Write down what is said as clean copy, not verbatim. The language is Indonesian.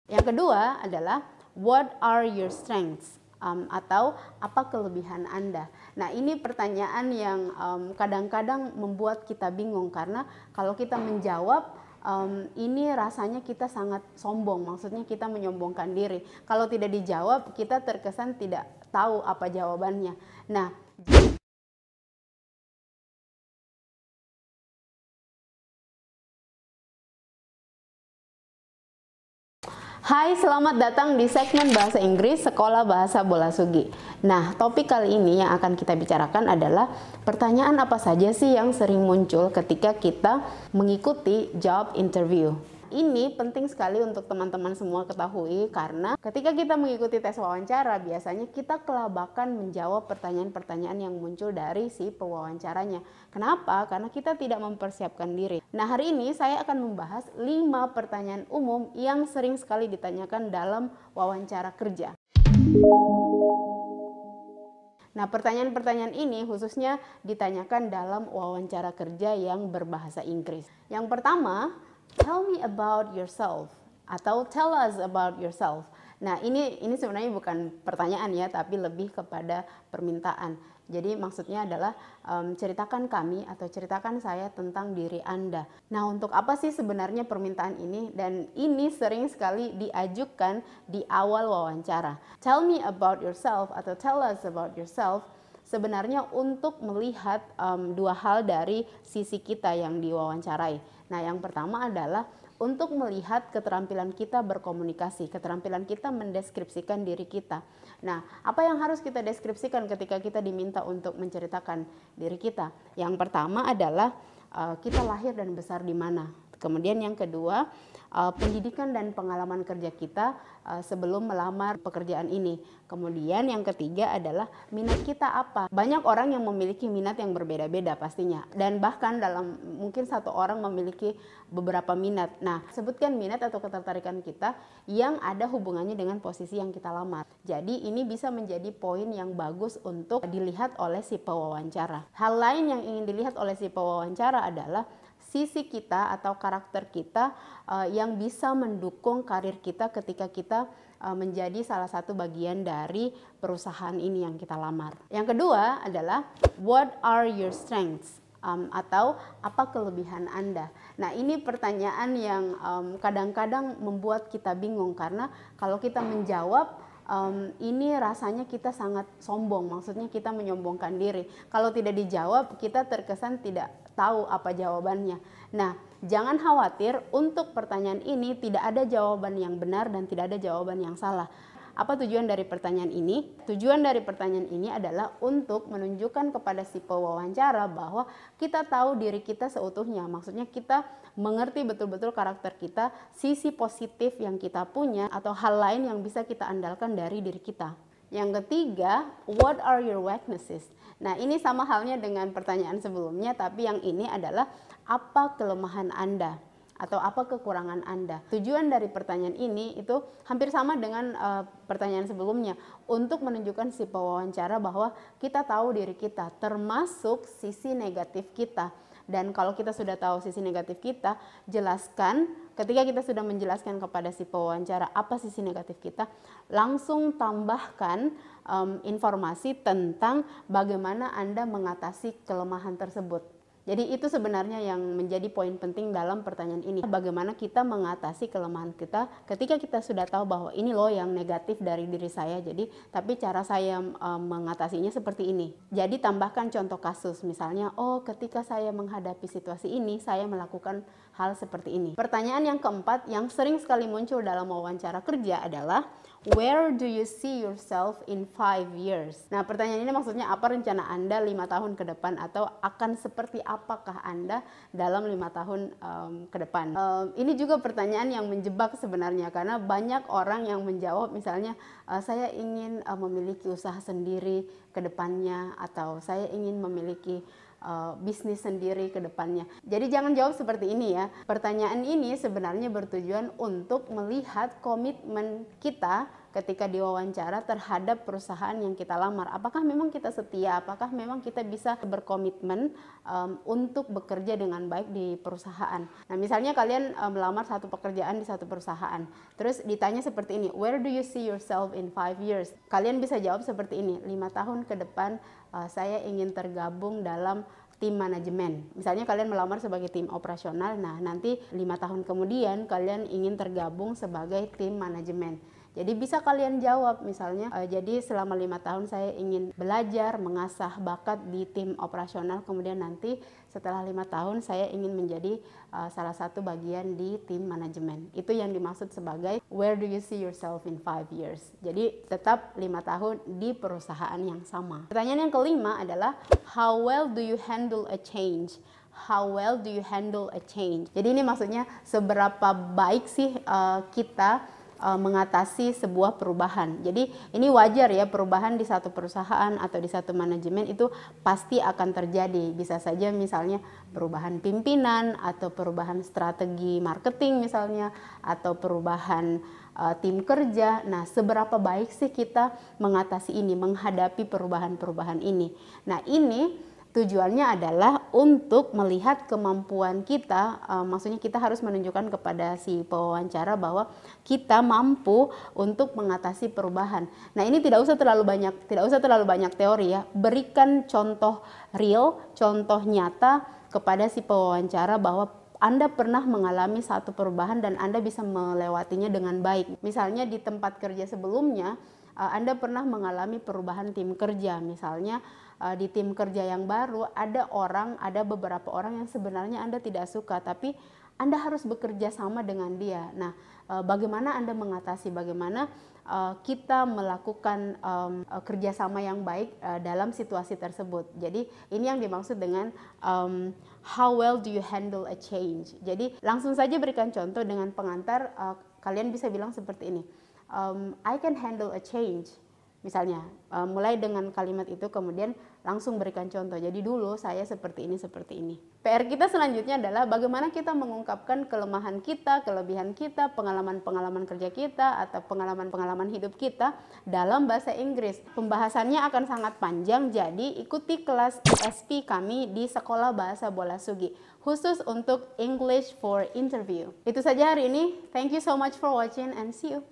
Yang kedua adalah what are your strengths? Atau apa kelebihan Anda. Nah, ini pertanyaan yang kadang-kadang membuat kita bingung karena kalau kita menjawab ini rasanya kita sangat sombong, maksudnya kita menyombongkan diri. Kalau tidak dijawab, kita terkesan tidak tahu apa jawabannya. Nah, hai, selamat datang di segmen Bahasa Inggris Sekolah Bahasa Bolasugi. Nah, topik kali ini yang akan kita bicarakan adalah pertanyaan apa saja sih yang sering muncul ketika kita mengikuti job interview. Ini penting sekali untuk teman-teman semua ketahui karena ketika kita mengikuti tes wawancara biasanya kita kelabakan menjawab pertanyaan-pertanyaan yang muncul dari si pewawancaranya. Kenapa? Karena kita tidak mempersiapkan diri. Nah, hari ini saya akan membahas 5 pertanyaan umum yang sering sekali ditanyakan dalam wawancara kerja. Nah, pertanyaan-pertanyaan ini khususnya ditanyakan dalam wawancara kerja yang berbahasa Inggris. Yang pertama, tell me about yourself atau tell us about yourself. Nah, ini sebenarnya bukan pertanyaan ya, tapi lebih kepada permintaan. Jadi maksudnya adalah ceritakan kami atau ceritakan saya tentang diri Anda. Nah, untuk apa sih sebenarnya permintaan ini? Dan ini sering sekali diajukan di awal wawancara. Tell me about yourself atau tell us about yourself sebenarnya untuk melihat dua hal dari sisi kita yang diwawancarai. Nah, yang pertama adalah untuk melihat keterampilan kita berkomunikasi, keterampilan kita mendeskripsikan diri kita. Nah, apa yang harus kita deskripsikan ketika kita diminta untuk menceritakan diri kita? Yang pertama adalah kita lahir dan besar di mana. Kemudian yang kedua, pendidikan dan pengalaman kerja kita sebelum melamar pekerjaan ini. Kemudian yang ketiga adalah minat kita apa. Banyak orang yang memiliki minat yang berbeda-beda pastinya. Dan bahkan dalam mungkin satu orang memiliki beberapa minat. Nah, sebutkan minat atau ketertarikan kita yang ada hubungannya dengan posisi yang kita lamar. Jadi ini bisa menjadi poin yang bagus untuk dilihat oleh si pewawancara. Hal lain yang ingin dilihat oleh si pewawancara adalah sisi kita atau karakter kita yang bisa mendukung karir kita ketika kita menjadi salah satu bagian dari perusahaan ini yang kita lamar. Yang kedua adalah what are your strengths? Atau apa kelebihan Anda. Nah, ini pertanyaan yang kadang-kadang membuat kita bingung karena kalau kita menjawab ini rasanya kita sangat sombong, maksudnya kita menyombongkan diri. Kalau tidak dijawab, kita terkesan tidak tahu apa jawabannya. Nah, jangan khawatir, untuk pertanyaan ini tidak ada jawaban yang benar dan tidak ada jawaban yang salah. Apa tujuan dari pertanyaan ini? Tujuan dari pertanyaan ini adalah untuk menunjukkan kepada si pewawancara bahwa kita tahu diri kita seutuhnya. Maksudnya kita mengerti betul-betul karakter kita, sisi positif yang kita punya, atau hal lain yang bisa kita andalkan dari diri kita. Yang ketiga, what are your weaknesses? Nah, ini sama halnya dengan pertanyaan sebelumnya, tapi yang ini adalah apa kelemahan Anda atau apa kekurangan Anda. Tujuan dari pertanyaan ini itu hampir sama dengan pertanyaan sebelumnya, untuk menunjukkan si pewawancara bahwa kita tahu diri kita, termasuk sisi negatif kita. Dan kalau kita sudah tahu sisi negatif kita, jelaskan. Ketika kita sudah menjelaskan kepada si pewawancara apa sisi negatif kita, langsung tambahkan informasi tentang bagaimana Anda mengatasi kelemahan tersebut. Jadi itu sebenarnya yang menjadi poin penting dalam pertanyaan ini. Bagaimana kita mengatasi kelemahan kita ketika kita sudah tahu bahwa ini loh yang negatif dari diri saya. Jadi tapi cara saya mengatasinya seperti ini. Jadi tambahkan contoh kasus. Misalnya, oh ketika saya menghadapi situasi ini, saya melakukan hal seperti ini. Pertanyaan yang keempat yang sering sekali muncul dalam wawancara kerja adalah where do you see yourself in 5 years? Nah, pertanyaan ini maksudnya apa rencana Anda 5 tahun ke depan, atau akan seperti apakah Anda dalam 5 tahun ke depan? Ini juga pertanyaan yang menjebak sebenarnya karena banyak orang yang menjawab misalnya saya ingin memiliki usaha sendiri ke depannya, atau saya ingin memiliki bisnis sendiri ke depannya. Jadi jangan jawab seperti ini ya. Pertanyaan ini sebenarnya bertujuan untuk melihat komitmen kita ketika diwawancara terhadap perusahaan yang kita lamar. Apakah memang kita setia? Apakah memang kita bisa berkomitmen untuk bekerja dengan baik di perusahaan? Nah, misalnya kalian melamar satu pekerjaan di satu perusahaan. Terus ditanya seperti ini, where do you see yourself in 5 years? Kalian bisa jawab seperti ini, 5 tahun ke depan saya ingin tergabung dalam tim manajemen. Misalnya kalian melamar sebagai tim operasional, nah nanti 5 tahun kemudian kalian ingin tergabung sebagai tim manajemen. Jadi bisa kalian jawab misalnya, jadi selama 5 tahun saya ingin belajar, mengasah bakat di tim operasional, kemudian nanti setelah 5 tahun saya ingin menjadi salah satu bagian di tim manajemen. Itu yang dimaksud sebagai where do you see yourself in 5 years. Jadi tetap 5 tahun di perusahaan yang sama. Pertanyaan yang kelima adalah how well do you handle a change? How well do you handle a change? Jadi ini maksudnya seberapa baik sih kita mengatasi sebuah perubahan. Jadi ini wajar ya, perubahan di satu perusahaan atau di satu manajemen itu pasti akan terjadi. Bisa saja misalnya perubahan pimpinan atau perubahan strategi marketing misalnya, atau perubahan tim kerja. Nah, seberapa baik sih kita mengatasi ini, menghadapi perubahan-perubahan ini. Nah, ini tujuannya adalah untuk melihat kemampuan kita, maksudnya kita harus menunjukkan kepada si pewawancara bahwa kita mampu untuk mengatasi perubahan. Nah, ini tidak usah terlalu banyak teori ya. Berikan contoh real, contoh nyata kepada si pewawancara bahwa Anda pernah mengalami satu perubahan dan Anda bisa melewatinya dengan baik. Misalnya di tempat kerja sebelumnya, Anda pernah mengalami perubahan tim kerja. Misalnya di tim kerja yang baru ada beberapa orang yang sebenarnya Anda tidak suka, tapi Anda harus bekerja sama dengan dia. Nah, bagaimana Anda mengatasi, bagaimana kita melakukan kerjasama yang baik dalam situasi tersebut. Jadi ini yang dimaksud dengan how well do you handle a change. Jadi langsung saja berikan contoh dengan pengantar, kalian bisa bilang seperti ini, I can handle a change. Misalnya, mulai dengan kalimat itu kemudian langsung berikan contoh. Jadi dulu saya seperti ini. PR kita selanjutnya adalah bagaimana kita mengungkapkan kelemahan kita, kelebihan kita, pengalaman-pengalaman kerja kita, atau pengalaman-pengalaman hidup kita dalam bahasa Inggris. Pembahasannya akan sangat panjang, jadi ikuti kelas ESP kami di Sekolah Bahasa Bola Sugi, khusus untuk English for Interview. Itu saja hari ini. Thank you so much for watching and see you.